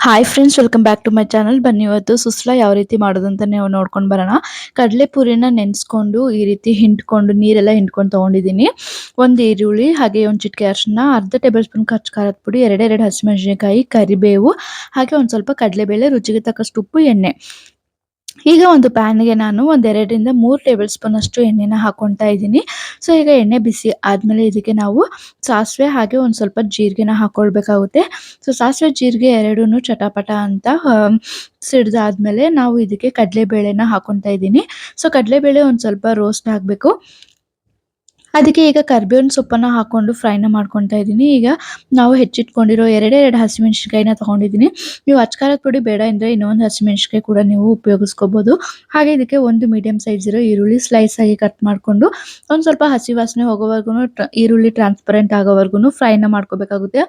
Hi friends, welcome back to my channel. ಬನ್ನಿ ಇವತ್ತು ಸುಸ್ಲಾ ಯಾವ ರೀತಿ ಮಾಡೋದು ಅಂತ ನೀವು ನೋಡ್ಕೊಂಡು ಬರೋಣ. ಕಡಲೆ ಪುರಿನ ನೆನೆಸ್ಕೊಂಡು ಈ ರೀತಿ ಹಿಂಡ್ಕೊಂಡು ನೀರೆಲ್ಲ ಹಿಂಡ್ಕೊಂಡು ತೊಗೊಂಡಿದ್ದೀನಿ. ಒಂದು ಈರುಳ್ಳಿ, ಹಾಗೆ ಒಂದು ಚಿಟಿಕೆ ಅರಿಶಿನ, ಅರ್ಧ ಟೇಬಲ್ ಸ್ಪೂನ್ ಖಾರದ ಪುಡಿ, ಎರಡೆರಡು ಹಸಿಮೆಣಸಿನಕಾಯಿ, ಕರಿಬೇವು, ಹಾಗೆ ಒಂದು ಸ್ವಲ್ಪ ಕಡಲೆಬೇಳೆ, ರುಚಿಗೆ ತಕ್ಕಷ್ಟು ಉಪ್ಪು, ಎಣ್ಣೆ. ಈಗ ಒಂದು ಪ್ಯಾನ್ಗೆ ನಾನು ಒಂದು 2ರಿಂದ 3 ಟೇಬಲ್ ಸ್ಪೂನ್ ಅಷ್ಟು ಎಣ್ಣೆನ ಹಾಕೊಳ್ತಾ ಇದ್ದೀನಿ. ಸೊ ಈಗ ಎಣ್ಣೆ ಬಿಸಿ ಆದಮೇಲೆ ಇದಕ್ಕೆ ನಾವು ಸಾಸಿವೆ ಹಾಗೆ ಒಂದು ಸ್ವಲ್ಪ ಜೀರಿಗೆನ ಹಾಕೊಳ್ಬೇಕಾಗುತ್ತೆ. ಸೊ ಸಾಸಿವೆ ಜೀರಿಗೆ ಎರಡೂ ಚಟಾಪಟ ಅಂತ ಸಿಡ್ದಾದ್ಮೇಲೆ ನಾವು ಇದಕ್ಕೆ ಕಡಲೆಬೇಳೆನ ಹಾಕೊಳ್ತಾ ಇದ್ದೀನಿ. ಸೊ ಕಡಲೆಬೇಳೆ ಒಂದು ಸ್ವಲ್ಪ ರೋಸ್ಟ್ ಆಗಬೇಕು. ಅದಕ್ಕೆ ಈಗ ಕರಿಬೇವಿನ ಸೊಪ್ಪನ್ನ ಹಾಕೊಂಡು ಫ್ರೈನ ಮಾಡ್ಕೊತಾ ಇದ್ದೀನಿ. ಈಗ ನಾವು ಹೆಚ್ಚಿಟ್ಕೊಂಡಿರೋ ಎರಡೆರಡು ಹಸಿಮೆಣಸಿನಕಾಯಿನ ತಗೊಂಡಿದ್ದೀನಿ. ನೀವು ಅಚ್ಕಾರದ ಪುಡಿ ಬೇಡ ಅಂದರೆ ಇನ್ನೊಂದು ಹಸಿಮೆಣಸಿನಕಾಯಿ ಕೂಡ ನೀವು ಉಪಯೋಗಿಸ್ಕೋಬೋದು. ಹಾಗೆ ಇದಕ್ಕೆ ಒಂದು ಮೀಡಿಯಂ ಸೈಜ್ ಇರೋ ಈರುಳ್ಳಿ ಸ್ಲೈಸ್ ಆಗಿ ಕಟ್ ಮಾಡಿಕೊಂಡು ಒಂದು ಸ್ವಲ್ಪ ಹಸಿ ವಾಸನೆ ಹೋಗೋವರೆಗೂ ಈರುಳ್ಳಿ ಟ್ರಾನ್ಸ್ಪರೆಂಟ್ ಆಗೋವರೆಗೂ ಫ್ರೈನ ಮಾಡ್ಕೋಬೇಕಾಗುತ್ತೆ.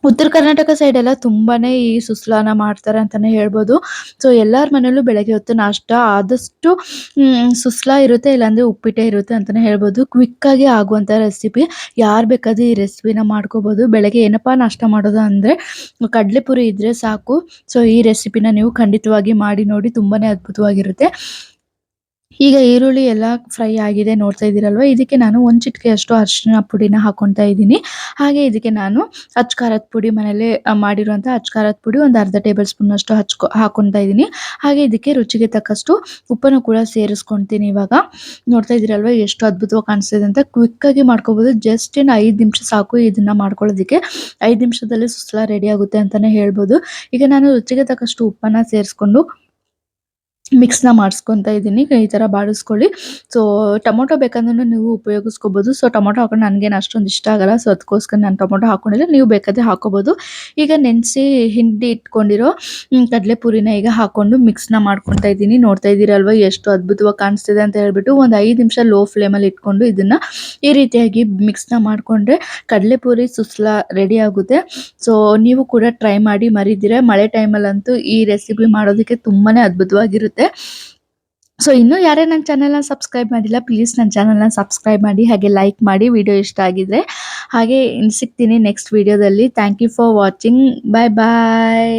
ಉತ್ತರ ಕರ್ನಾಟಕ ಸೈಡ್ ಎಲ್ಲ ತುಂಬಾನೇ ಈ ಸುಸ್ಲಾನ ಮಾಡ್ತಾರೆ ಅಂತಾನೆ ಹೇಳ್ಬೋದು. ಸೊ ಎಲ್ಲರ ಮನೆಯಲ್ಲೂ ಬೆಳಗ್ಗೆ ಹೊತ್ತು ನಾಷ್ಟ ಆದಷ್ಟು ಸುಸ್ಲಾ ಇರುತ್ತೆ, ಇಲ್ಲಾಂದ್ರೆ ಉಪ್ಪಿಟ್ಟೆ ಇರುತ್ತೆ ಅಂತಾನೆ ಹೇಳ್ಬೋದು. ಕ್ವಿಕ್ ಆಗಿ ಆಗುವಂತ ರೆಸಿಪಿ. ಯಾರು ಬೇಕಾದ್ರೂ ಈ ರೆಸಿಪಿನ ಮಾಡ್ಕೋಬಹುದು. ಬೆಳಗ್ಗೆ ಏನಪ್ಪಾ ನಾಷ್ಟ ಮಾಡೋದು ಅಂದ್ರೆ ಕಡಲೆ ಪುರಿ ಇದ್ರೆ ಸಾಕು. ಸೊ ಈ ರೆಸಿಪಿನ ನೀವು ಖಂಡಿತವಾಗಿ ಮಾಡಿ ನೋಡಿ, ತುಂಬಾನೇ ಅದ್ಭುತವಾಗಿರುತ್ತೆ. ಈಗ ಈರುಳ್ಳಿ ಎಲ್ಲ ಫ್ರೈ ಆಗಿದೆ, ನೋಡ್ತಾ ಇದ್ದೀರಲ್ವಾ. ಇದಕ್ಕೆ ನಾನು ಒಂದು ಚಿಟಿಕೆಯಷ್ಟು ಅರಿಶಿನ ಪುಡಿನ ಹಾಕೊಳ್ತಾ ಇದ್ದೀನಿ. ಹಾಗೆ ಇದಕ್ಕೆ ನಾನು ಖಾರದ ಪುಡಿ, ಮನೇಲೆ ಮಾಡಿರುವಂಥ ಖಾರದ ಪುಡಿ ಒಂದು ಅರ್ಧ ಟೇಬಲ್ ಸ್ಪೂನ್ ಅಷ್ಟು ಹಾಕೊಳ್ತಾ ಇದ್ದೀನಿ. ಹಾಗೆ ಇದಕ್ಕೆ ರುಚಿಗೆ ತಕ್ಕಷ್ಟು ಉಪ್ಪನ್ನು ಕೂಡ ಸೇರಿಸ್ಕೊಳ್ತೀನಿ. ಇವಾಗ ನೋಡ್ತಾ ಇದ್ದೀರಲ್ವಾ ಎಷ್ಟು ಅದ್ಭುತವಾಗಿ ಕಾಣಿಸ್ತಿದೆ ಅಂತ. ಕ್ವಿಕ್ ಆಗಿ ಮಾಡ್ಕೋಬಹುದು. ಜಸ್ಟ್ ಇನ್ 5 ನಿಮಿಷ ಸಾಕು ಇದನ್ನ ಮಾಡ್ಕೊಳ್ಳೋದಕ್ಕೆ. 5 ನಿಮಿಷದಲ್ಲಿ ಸುಸ್ಲಾ ರೆಡಿ ಆಗುತ್ತೆ ಅಂತಾನೆ ಹೇಳ್ಬೋದು. ಈಗ ನಾನು ರುಚಿಗೆ ತಕ್ಕಷ್ಟು ಉಪ್ಪನ್ನ ಸೇರಿಸ್ಕೊಂಡು ಮಿಕ್ಸ್‌ನ ಮಾಡಿಸ್ಕೊತಾ ಇದ್ದೀನಿ. ಈ ಥರ ಬಾಡಿಸ್ಕೊಳ್ಳಿ. ಸೊ ಟೊಮೊಟೊ ಬೇಕಂದ್ರೂ ನೀವು ಉಪಯೋಗಿಸ್ಕೋಬೋದು. ಸೊ ಟೊಮೊಟೊ ಹಾಕೊಂಡು ನನಗೇನು ಅಷ್ಟೊಂದು ಇಷ್ಟ ಆಗಲ್ಲ. ಸೊ ಅದಕ್ಕೋಸ್ಕರ ನಾನು ಟೊಮೊಟೊ ಹಾಕೊಂಡಿಲ್ಲ. ನೀವು ಬೇಕಾದ್ರೆ ಹಾಕೋಬೋದು. ಈಗ ನೆನೆಸಿ ಹಿಂಡಿ ಇಟ್ಕೊಂಡಿರೋ ಕಡಲೆ ಪುರಿನ ಈಗ ಹಾಕೊಂಡು ಮಿಕ್ಸ್‌ನ ಮಾಡ್ಕೊತಾ ಇದ್ದೀನಿ. ನೋಡ್ತಾ ಇದ್ದೀರಲ್ವಾ ಎಷ್ಟು ಅದ್ಭುತವಾಗಿ ಕಾಣಿಸ್ತಿದೆ ಅಂತ ಹೇಳ್ಬಿಟ್ಟು. ಒಂದು 5 ನಿಮಿಷ ಲೋ ಫ್ಲೇಮಲ್ಲಿ ಇಟ್ಕೊಂಡು ಇದನ್ನ ಈ ರೀತಿಯಾಗಿ ಮಿಕ್ಸ್‌ನ ಮಾಡಿಕೊಂಡ್ರೆ ಕಡಲೆ ಪುರಿ ಸುಸ್ಲಾ ರೆಡಿ ಆಗುತ್ತೆ. ಸೊ ನೀವು ಕೂಡ ಟ್ರೈ ಮಾಡಿ ಮರಿದಿರ. ಮಳೆ ಟೈಮಲ್ಲಂತೂ ಈ ರೆಸಿಪಿ ಮಾಡೋದಕ್ಕೆ ತುಂಬಾನೇ ಅದ್ಭುತವಾಗಿರುತ್ತೆ. ಸೊ ಇನ್ನೂ ಯಾರೇ ನನ್ನ ಚಾನೆಲ್ನ ಸಬ್ಸ್ಕ್ರೈಬ್ ಮಾಡಿಲ್ಲ, ಪ್ಲೀಸ್ ನನ್ನ ಚಾನೆಲ್ನ ಸಬ್ಸ್ಕ್ರೈಬ್ ಮಾಡಿ, ಹಾಗೆ ಲೈಕ್ ಮಾಡಿ ವಿಡಿಯೋ ಇಷ್ಟ ಆಗಿದ್ರೆ. ಹಾಗೆ ಸಿಗ್ತೀನಿ ನೆಕ್ಸ್ಟ್ ವಿಡಿಯೋದಲ್ಲಿ. Thank you for watching. Bye bye.